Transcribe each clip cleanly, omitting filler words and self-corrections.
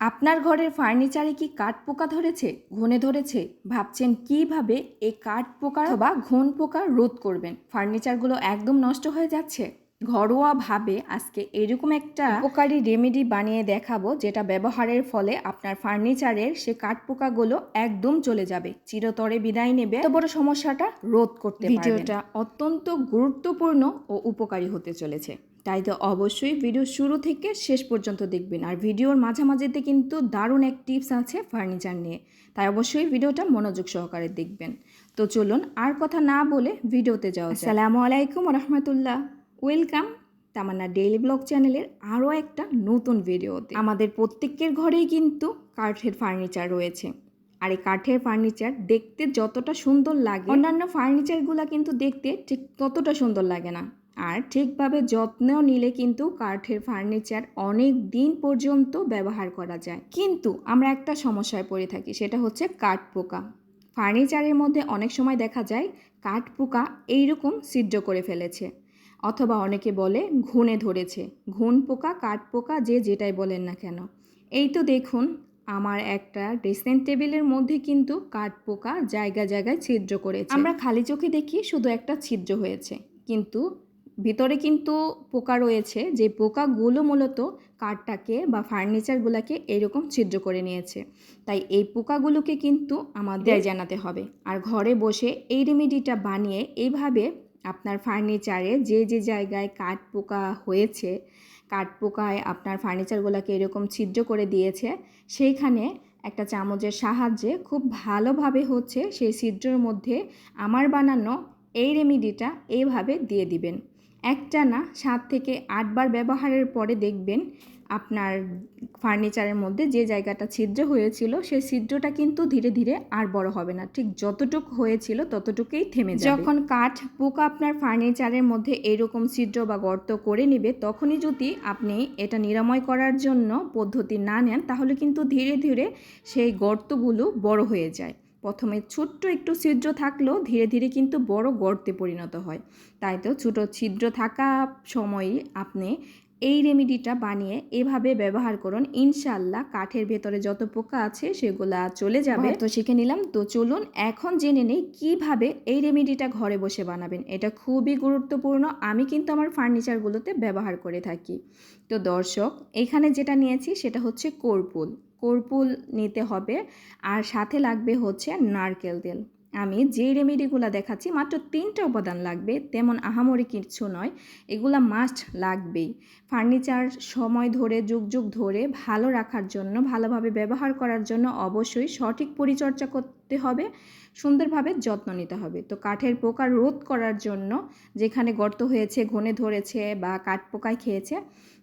আপনার ঘরের ফার্নিচারে কি কাঠ পোকা ধরেছে, ঘুনে ধরেছে? ভাবছেন কিভাবে এই কাঠ পোকা বা ঘুন পোকা রোধ করবেন? ফার্নিচারগুলো একদম নষ্ট হয়ে যাচ্ছে। ঘরোয়াভাবে আজকে এরকম একটা উপকারী রেমেডি বানিয়ে দেখাবো, যেটা ব্যবহারের ফলে আপনার ফার্নিচারের সে কাঠ পোকাগুলো একদম চলে যাবে, চিরতরে বিদায় নেবে, এত বড় সমস্যাটা রোধ করতে পারবেন। ভিডিওটা অত্যন্ত গুরুত্বপূর্ণ ও উপকারী হতে চলেছে, তাই তো অবশ্যই ভিডিও শুরু থেকে শেষ পর্যন্ত দেখবেন। আর ভিডিওর মাঝামাঝিতে কিন্তু দারুণ এক টিপস আছে ফার্নিচার নিয়ে, তাই অবশ্যই ভিডিওটা মনোযোগ সহকারে দেখবেন। তো চলুন আর কথা না বলে ভিডিওতে যাওয়া যাক। আসসালামু আলাইকুম রহমতুল্লাহ, ওয়েলকাম তামান্না ডেইলি ব্লগ চ্যানেলের আরও একটা নতুন ভিডিওতে। আমাদের প্রত্যেকের ঘরেই কিন্তু কাঠের ফার্নিচার রয়েছে, আর এই কাঠের ফার্নিচার দেখতে যতটা সুন্দর লাগে, অন্যান্য ফার্নিচারগুলো কিন্তু দেখতে ঠিক ততটা সুন্দর লাগে না। আর ঠিকভাবে যত্ন নিলে কিন্তু কাঠের ফার্নিচার অনেক দিন পর্যন্ত ব্যবহার করা যায়। কিন্তু আমরা একটা সমস্যায় পড়ে থাকি, সেটা হচ্ছে কাঠ পোকা। ফার্নিচারের মধ্যে অনেক সময় দেখা যায় কাঠ পোকা এইরকম ছিদ্র করে ফেলেছে, অথবা অনেকে বলে ঘুনে ধরেছে। ঘুন পোকা, কাঠ পোকা, যে যেটাই বলেন না কেন। এই তো দেখুন, আমার একটা ড্রেসিং টেবিলের মধ্যে কিন্তু কাঠ পোকা জায়গায় জায়গায় ছিদ্র করেছে। আমরা খালি চোখে দেখি শুধু একটা ছিদ্র হয়েছে, কিন্তু ভিতরে কিন্তু পোকা রয়েছে, যে পোকাগুলো মূলত কাঠটাকে বা ফার্নিচারগুলোকে এরকম ছিদ্র করে নিয়েছে। তাই এই পোকাগুলোকে কিন্তু আমাদের জানাতে হবে। আর ঘরে বসে এই রেমেডিটা বানিয়ে এইভাবে আপনার ফার্নিচারে যে যে জায়গায় কাঠ পোকা হয়েছে, কাঠ পোকায় আপনার ফার্নিচারগুলোকে এরকম ছিদ্র করে দিয়েছে, সেইখানে একটা চামচের সাহায্যে খুব ভালোভাবে হচ্ছে সেই ছিদ্রের মধ্যে আমার বানানো এই রেমেডিটা এইভাবে দিয়ে দিবেন। একটানা 7 থেকে 8 বার ব্যবহারের পরে দেখবেন আপনার ফার্নিচারের মধ্যে যে জায়গাটা ছিদ্র হয়েছিল, সেই ছিদ্রটা কিন্তু ধীরে ধীরে আর বড় হবে না, ঠিক যতটুকু হয়েছিল ততটুকুই থেমে যাবে। যখন কাঠ পোকা আপনার ফার্নিচারের মধ্যে এরকম ছিদ্র বা গর্ত করে নেবে, তখনই যদি আপনি এটা নিরাময় করার জন্য পদ্ধতি না নেন, তাহলে কিন্তু ধীরে ধীরে সেই গর্তগুলো বড় হয়ে যায়। প্রথমে ছোট্ট একটু ছিদ্র থাকলেও ধীরে ধীরে কিন্তু বড় গর্তে পরিণত হয়। তাই তো ছোটো ছিদ্র থাকা সময়ই আপনি এই রেমেডিটা বানিয়ে এভাবে ব্যবহার করুন। ইনশাল্লাহ কাঠের ভেতরে যত পোকা আছে সেগুলা চলে যাবে। তো শিখে নিলাম, তো চলুন এখন জেনে নেই কিভাবে এই রেমেডিটা ঘরে বসে বানাবেন। এটা খুবই গুরুত্বপূর্ণ, আমি কিন্তু আমার ফার্নিচারগুলোতে ব্যবহার করে থাকি। তো দর্শক, এখানে যেটা নিয়েছি সেটা হচ্ছে কর্পূর। কর্পূর নিতে হবে, আর সাথে লাগবে হচ্ছে নারকেল তেল। আমি যে রেমেডিগুলো দেখাচ্ছি মাত্র 3টা উপাদান লাগবে, তেমন আহামরি কিছু নয়, এগুলা মাস্ট লাগবেই। ফার্নিচার সময় ধরে, যুগ যুগ ধরে ভালো রাখার জন্য, ভালোভাবে ব্যবহার করার জন্য অবশ্যই সঠিক পরিচর্যা করতে হবে, সুন্দরভাবে যত্ন নিতে হবে। তো কাঠের পোকা রোধ করার জন্য, যেখানে গর্ত হয়েছে, ঘুনে ধরেছে বা কাঠ পোকায় খেয়েছে,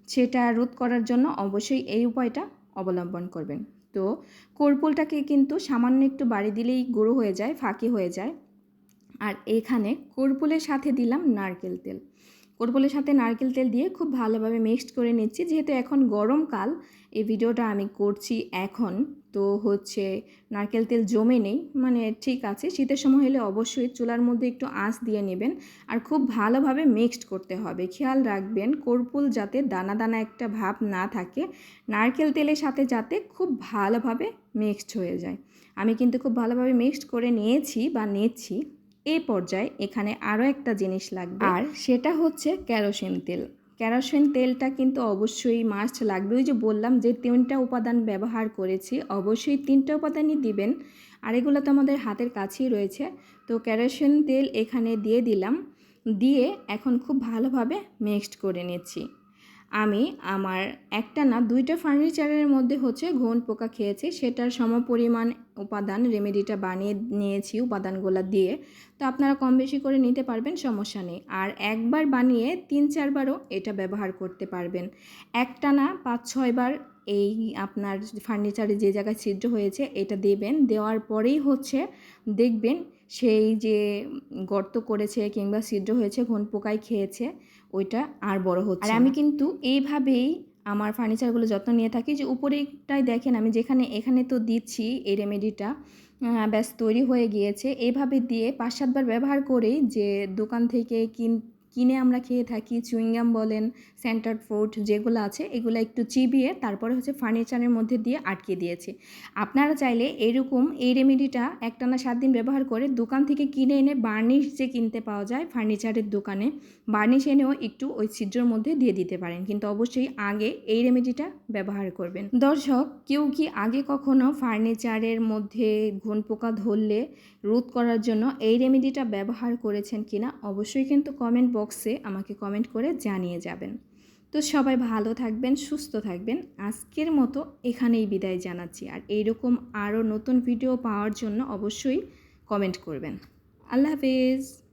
সেটা রোধ করার জন্য অবশ্যই এই উপায়টা অবলম্বন করবেন। তো কর্পূরটাকে কিন্তু সামান্য একটু বাড়ি দিলেই গুঁড়ো হয়ে যায়, ফাঁকি হয়ে যায়। আর এখানে কর্পূরের সাথে দিলাম নারকেল তেল। কর্পূরের সাথে নারকেল তেল দিয়ে খুব ভালোভাবে মিক্সড করে নিচ্ছি। যেহেতু এখন গরমকাল, এই ভিডিওটা আমি করছি এখন, তো হচ্ছে নারকেল তেল জমে নেই, মানে ঠিক আছে। শীতের সময় হলে অবশ্যই চুলার মধ্যে একটু আঁচ দিয়ে নেবেন, আর খুব ভালোভাবে মিক্সড করতে হবে। খেয়াল রাখবেন কর্পূর যাতে দানা দানা একটা ভাব না থাকে, নারকেল তেলের সাথে যাতে খুব ভালোভাবে মিক্সড হয়ে যায়। আমি কিন্তু খুব ভালোভাবে মিক্সড করে নিয়েছি বা নিচ্ছি। এই পর্যায়ে এখানে আরও একটা জিনিস লাগবে, আর সেটা হচ্ছে কেরোসিন তেল। কেরোসিন তেলটা কিন্তু অবশ্যই মাস্ট লাগবে। ওই যে বললাম যে 3টা উপাদান ব্যবহার করেছি, অবশ্যই 3টা উপাদানই দিবেন। আর এগুলো তো আমাদের হাতের কাছেই রয়েছে। তো কেরোসিন তেল এখানে দিয়ে দিলাম, দিয়ে এখন খুব ভালোভাবে মিক্সড করে নিচ্ছি। আমি আমার একটা না 2টা ফার্নিচারের মধ্যে হচ্ছে ঘুন পোকা খেয়েছে, সেটার সমপরিমাণ উপাদান রেমেডিটা বানিয়ে নিয়েছি উপাদানগুলো দিয়ে। তো আপনারা কম বেশি করে নিতে পারবেন, সমস্যা নেই। আর একবার বানিয়ে 3-4 বারও এটা ব্যবহার করতে পারবেন। একটানা 5-6 বার এই আপনার ফার্নিচারে যে জায়গায় ছিদ্র হয়েছে এটা দেবেন। দেওয়ার পরেই হচ্ছে দেখবেন সেই যে গর্ত করেছে কিংবা ছিদ্র হয়েছে, ঘুন পোকায় খেয়েছে, ওইটা আর বড় হচ্ছে। আর আমি কিন্তু এইভাবেই আমার ফার্নিচারগুলো যত্ন নিয়ে থাকি। যে উপরেটাই দেখেন আমি যেখানে এখানে তো দিচ্ছি এই রেমেডিটা, ব্যাস তৈরি হয়ে গিয়েছে। এইভাবে দিয়ে 5-7 বার ব্যবহার করেই যে দোকান থেকে কিনে আমরা খেয়ে থাকি, চুইংগাম বলেন, সেন্টার ফুড যেগুলো আছে এগুলো একটু চিবিয়ে তারপরে হচ্ছে ফার্নিচারের মধ্যে দিয়ে আটকে দিয়েছে। আপনারা চাইলে এরকম এই রেমেডিটা একটানা 7 দিন ব্যবহার করে দোকান থেকে কিনে এনে বার্নিশ যে কিনতে পাওয়া যায় ফার্নিচারের দোকানে, বার্নিশ এনেও একটু ওই ছিদ্রের মধ্যে দিয়ে দিতে পারেন, কিন্তু অবশ্যই আগে এই রেমেডিটা ব্যবহার করবেন। দর্শক, কেউ কি আগে কখনো ফার্নিচারের মধ্যে ঘুন পোকা ধরলে রোধ করার জন্য এই রেমেডিটা ব্যবহার করেছেন কিনা অবশ্যই কিন্তু কমেন্ট বক্সে আমাকে কমেন্ট করে জানিয়ে যাবেন। তো সবাই ভালো থাকবেন, সুস্থ থাকবেন। আজকের মতো এখানেই বিদায় জানাচ্ছি। আর এইরকম আরও নতুন ভিডিও পাওয়ার জন্য অবশ্যই কমেন্ট করবেন। আল্লাহ হাফেজ।